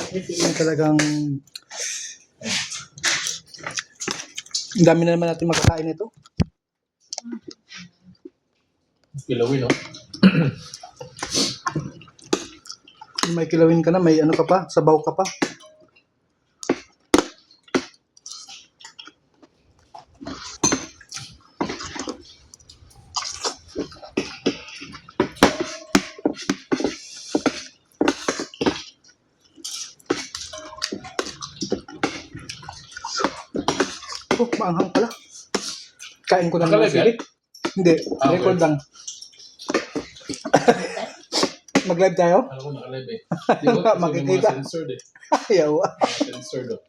Yung talagang ang dami na naman natin makakain ito. Kilawin, no? May kilawin ka na, may ano ka pa, sabaw ka pa. Oh, maanghang pala. Kain ko na ng Nakalive sili. Hindi, Ah, okay. record lang. Mag-live tayo? Alam ko nakalive eh. Di ba? Kasi may Makikita. mga censored eh. Ayaw. Mga censored, oh.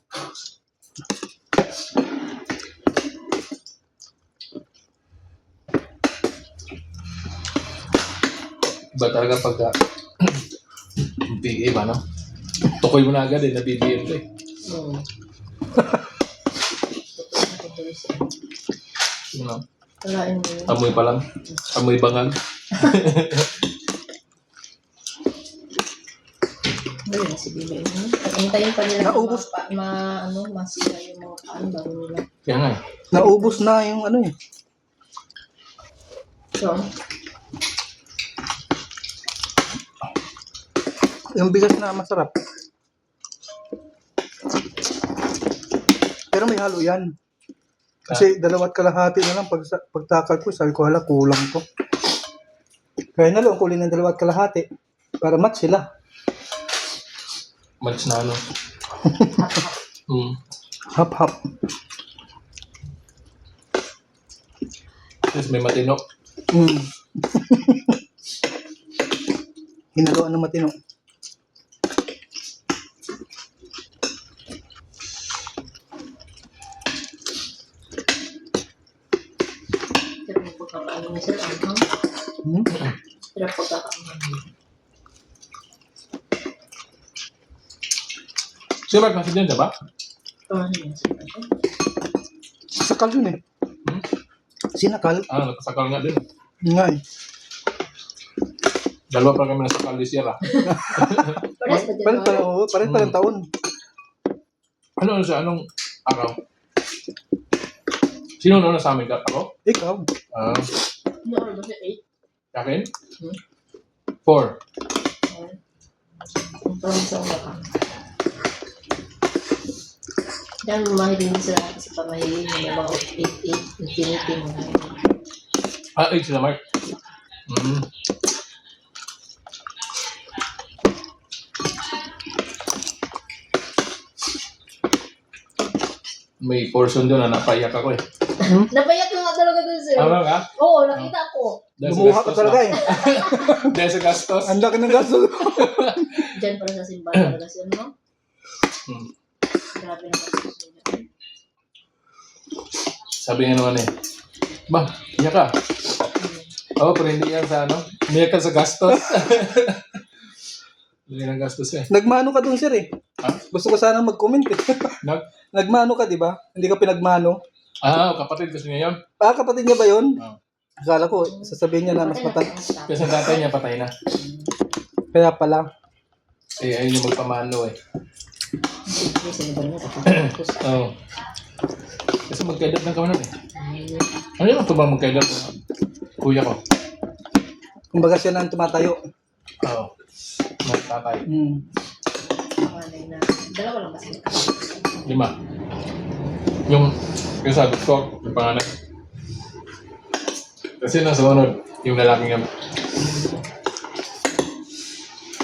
Iba talaga pagka PA ba, no? Tukoy mo na agad eh, nabibigyan ko eh. Oo. You know? Kalain mo yun. Amoy pa lang. Amoy bangal. Ayun na si Bibi. Hintayin pa nila Naubos. masira yung mga kaan bago nila. Kaya nga eh. Naubos na yung ano eh. So, Yung bigas na masarap. Pero may halo yan. Kasi dalawat kalahati na lang pagtakal ko. Sabi ko, hala, kulang to. Kaya na lang, kulin ng dalawat kalahati. Para match sila. Match na ano. Hap-hap. Tapos may matino. Hinaluan ng matino. sarap yung pagkakaano mo sila. Sarap pagkakaano mo. Si Mark nasa dyan, diba? Ano yun? Sakal yun eh. Sinakal. Ah, nakasakal nga din. Nga eh. Dalawa pa kami nasakal this year ah. Pares ba dyan? Pares pa, oo, pares pa ng taon. Ano siya? Anong araw? Sino na sa amin ka? Ako? Ikaw. Ah, Ano oras ba siya? 8? akin? Hmm? 4. Ang parang sa umaga. Yan, mahiling sila kasi pamahiling yung mga 8, infinity mo na yun. Ah, 8 sila Mark. May portion doon na napaiyak ako eh. Napayak ko nga talaga dun sir. Tama ka? Oo, nakita ko. Dahil sa Lumuha ka gastos talaga na. eh. Dahil sa gastos. Ang laki ng gasto. Diyan pala sa simbahan talaga siya, no? Hmm. Grabe na kasi siya. Sabi nga naman eh, ba, iyak ka. Oo, pero hindi yan sa ano. Umiyak ka sa gastos. Hindi ng gastos eh. Nagmano ka dun sir eh. Ha? Gusto ko sana mag-comment eh. Nagmano ka, di ba? Hindi ka pinagmano. Ah, kapatid kasi niya yun. Ah, kapatid niya ba yun? Oo. Akala ko, sasabihin niya na mas matan. Kasi ang tatay niya patay na. Kaya pala. Eh, ayun yung magpamano eh. Oo. Kasi magkaedad ng kawanan eh. Ano yung tubang magkaedad? Kuya ko. Kumbaga siya nang tumatayo. Oo. Mga tatay. Dalawa lang ba sila? 5. Yung sa doktor, yung panganay. Kasi nasa unod, yung lalaking yan.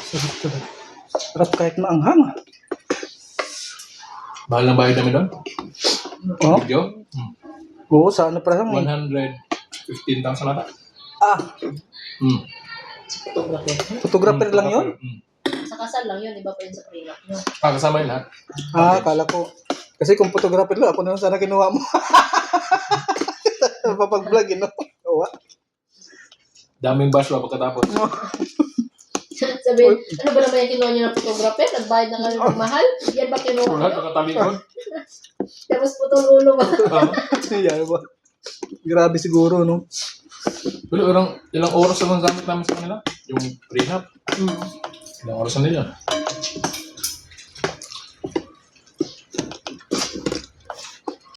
Sarap ko. Sarap kahit maanghang. Mahal ng bayad namin doon? Oh? Video? Oo, sa ano pa lang eh. 115,000 ata. Ah, Photographer. photographer lang yun? Sa kasal lang yun, iba pa yun sa prenup nyo. Kasama yun lahat. Ah, akala ko. Kasi kung photographer lang, ako na lang sana kinuha mo. Papag-vlog yun, no? Oo. Daming baswa pagkatapos. Sabihin, ano ba naman yung kinuha nyo ng photographer? Nagbayad na kayo ng mahal? Yan ba kinuha Lahat nyo? nakatalikod. Tapos putol ulo ba? Yan ba? Grabe siguro, no? Pero ilang oras lang gamit namin sa kanila. Yung prenup. Ilang oras na nila.